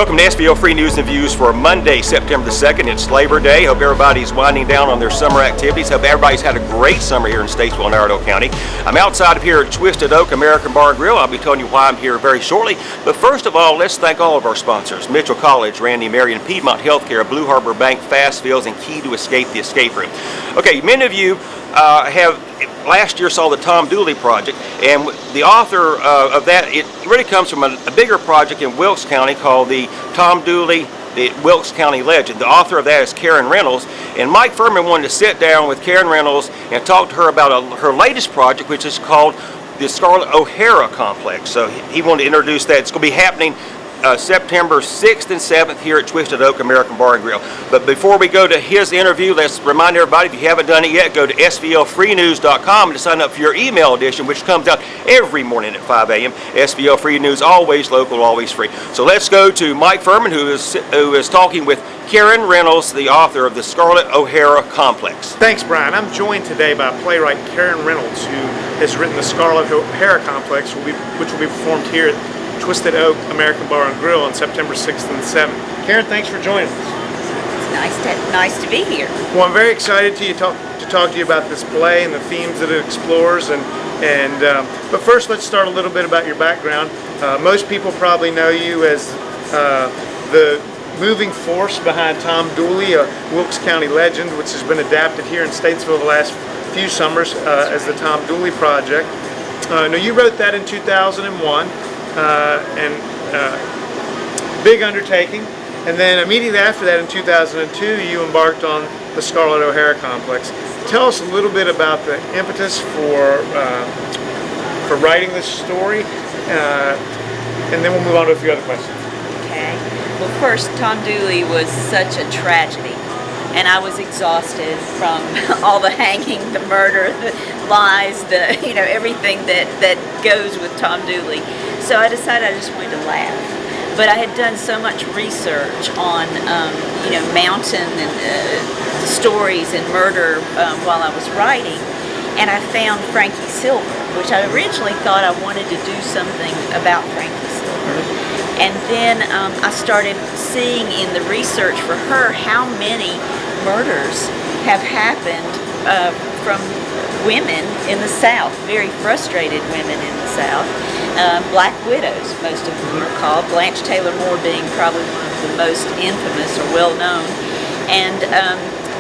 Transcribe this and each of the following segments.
Welcome to SVL Free News and Views for Monday, September the 2nd. It's Labor Day. Hope everybody's winding down on their summer activities. Hope everybody's had a great summer here in Statesville and Iredell County. I'm outside of here at Twisted Oak American Bar and Grill. I'll be telling you why I'm here very shortly. But first of all, let's thank all of our sponsors: Mitchell College, Randy Marion, Piedmont Healthcare, Blue Harbor Bank, Fast Fields, and Key to Escape, the Escape Room. Okay, many of you last year saw the Tom Dooley project, and the author of that, it really comes from a bigger project in Wilkes County called the Tom Dooley, the Wilkes County Legend. The author of that is Karen Reynolds, and Mike Fuhrman wanted to sit down with Karen Reynolds and talk to her about her latest project, which is called the Scarlett O'Hara Complex. So he wanted to introduce that. It's going to be happening September 6th and 7th here at Twisted Oak American Bar and Grill. But before we go to his interview, let's remind everybody, if you haven't done it yet, go to svlfreenews.com to sign up for your email edition, which comes out every morning at 5 a.m. SVL Free News, always local, always free. So let's go to Mike Fuhrman, who is talking with Karen Reynolds, the author of the Scarlett O'Hara Complex. Thanks, Brian. I'm joined today by playwright Karen Reynolds, who has written the Scarlett O'Hara Complex, which will be performed here at Twisted Oak American Bar and Grill on September 6th and 7th. Karen, thanks for joining us. It's nice to be here. Well, I'm very excited to talk to you about this play and the themes that it explores. But first, let's start a little bit about your background. Most people probably know you as the moving force behind Tom Dooley, a Wilkes County legend, which has been adapted here in Statesville the last few summers as the Tom Dooley Project. Now, you wrote that in 2001. Big undertaking, and then immediately after that in 2002 you embarked on the Scarlett O'Hara Complex. Tell us a little bit about the impetus for writing this story, and then we'll move on to a few other questions. Okay. Well, first, Tom Dooley was such a tragedy, and I was exhausted from all the hanging, the murder, the lies, everything that goes with Tom Dooley. So I decided I just wanted to laugh. But I had done so much research on, mountain and stories and murder while I was writing, and I found Frankie Silver, which I originally thought I wanted to do something about Frankie Silver. And then I started seeing in the research for her how many murders have happened from women in the South, very frustrated women in the South. Black widows, most of them are called, Blanche Taylor Moore being probably one of the most infamous or well-known. And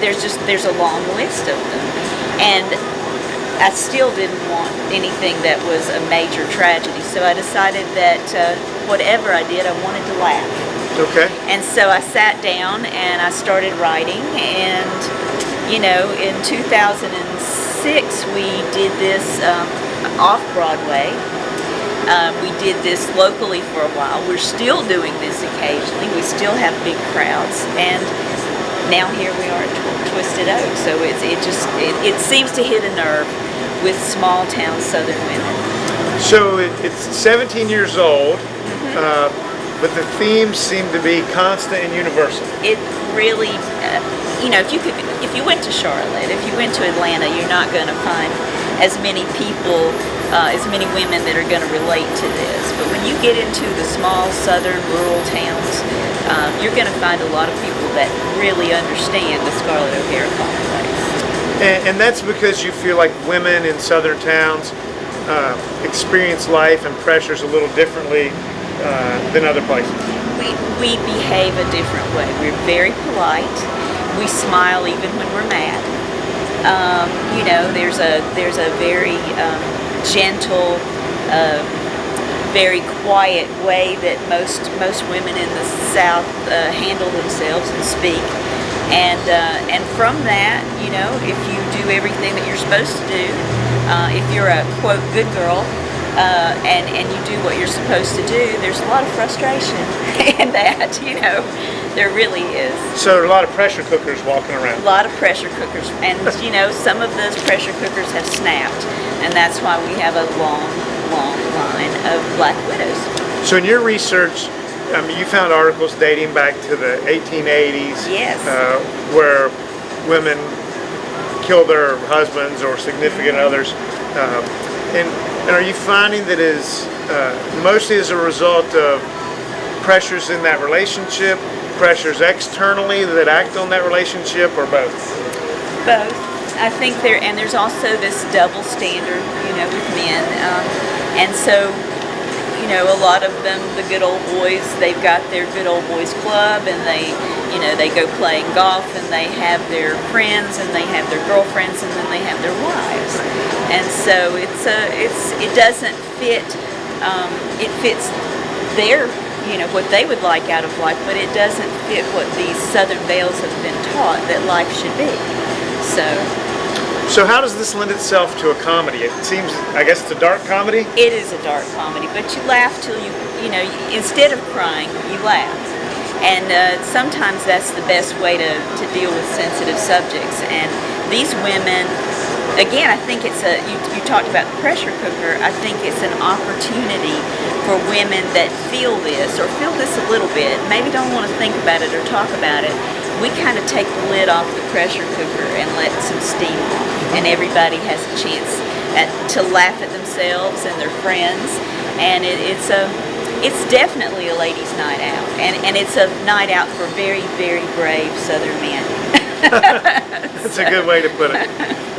there's a long list of them. And I still didn't want anything that was a major tragedy, so I decided that whatever I did, I wanted to laugh. Okay. And so I sat down and I started writing, and in 2006 we did this off-Broadway. We did this locally for a while. We're still doing this occasionally. We still have big crowds, and now here we are at Twisted Oak. So it seems to hit a nerve with small town Southern women. So it's 17 years old, but the themes seem to be constant and universal. It really, if you went to Charlotte, if you went to Atlanta, you're not going to find as many people, as many women that are going to relate to this. But when you get into the small southern rural towns, you're going to find a lot of people that really understand the Scarlett O'Hara Complex. And that's because you feel like women in southern towns experience life and pressures a little differently than other places. We behave a different way. We're very polite. We smile even when we're mad. There's a very gentle, very quiet way that most women in the South handle themselves and speak. And from that, if you do everything that you're supposed to do, if you're a quote good girl, and you do what you're supposed to do, there's a lot of frustration in that, there really is. So there are a lot of pressure cookers walking around. A lot of pressure cookers, and some of those pressure cookers have snapped, and that's why we have a long line of black widows. So in your research, you found articles dating back to the 1880s, yes, where women kill their husbands or significant others. And are you finding that is mostly as a result of pressures in that relationship, pressures externally that act on that relationship, or both? Both. I think there's also this double standard, with men, and so, a lot of them, the good old boys, they've got their good old boys club, and they go playing golf, and they have their friends, and they have their girlfriends, and then they have their wives, and so it doesn't fit. It fits their, what they would like out of life, but it doesn't fit what these Southern Belles have been taught that life should be. So how does this lend itself to a comedy? It seems, I guess it's a dark comedy? It is a dark comedy, but you laugh till instead of crying, you laugh. And sometimes that's the best way to deal with sensitive subjects. And these women, again, I think you talked about the pressure cooker. I think it's an opportunity for women that feel this a little bit, maybe don't want to think about it or talk about it. We kind of take the lid off the pressure cooker and let some steam off, and everybody has a chance to laugh at themselves and their friends, and it's definitely a ladies' night out, and it's a night out for very, very brave Southern men. That's a good way to put it.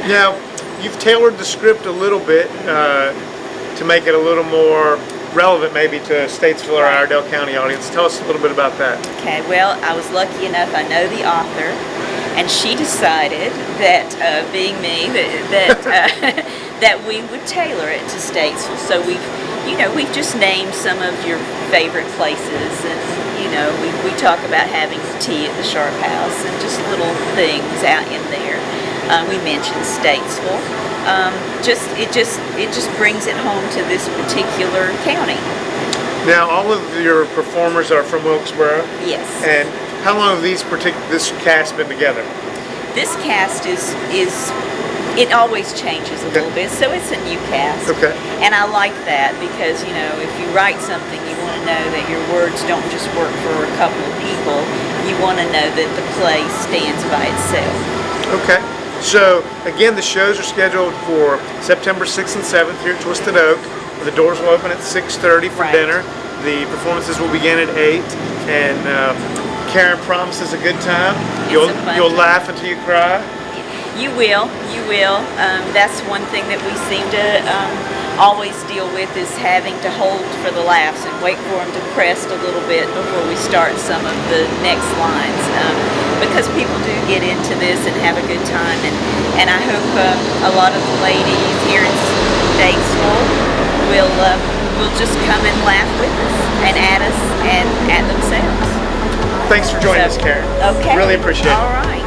Now, you've tailored the script a little bit to make it a little more relevant maybe to Statesville or Iredell County audience. Tell us a little bit about that. Okay, well, I was lucky enough, I know the author, and she decided that, being me, that we would tailor it to Statesville. So we've just named some of your favorite places, and we talk about having tea at the Sharp House and just little things out in there. We mentioned Statesville. It just brings it home to this particular county. Now, all of your performers are from Wilkesboro. Yes. And how long have this cast been together? This cast it always changes a little bit, so it's a new cast. Okay. And I like that because if you write something, you want to know that your words don't just work for a couple of people. You want to know that the play stands by itself. Okay. So, again, the shows are scheduled for September 6th and 7th here at Twisted Oak. The doors will open at 6:30 for dinner. The performances will begin at 8. And Karen promises a good time. You'll laugh until you cry. You will. That's one thing that we seem to always deal with, is having to hold for the laughs and wait for them to crest a little bit before we start some of the next lines, because people do get into this and have a good time, and I hope a lot of the ladies here in Statesville will just come and laugh with us and at us and at themselves. Thanks for joining us, Karen. Okay. Really appreciate it. All right.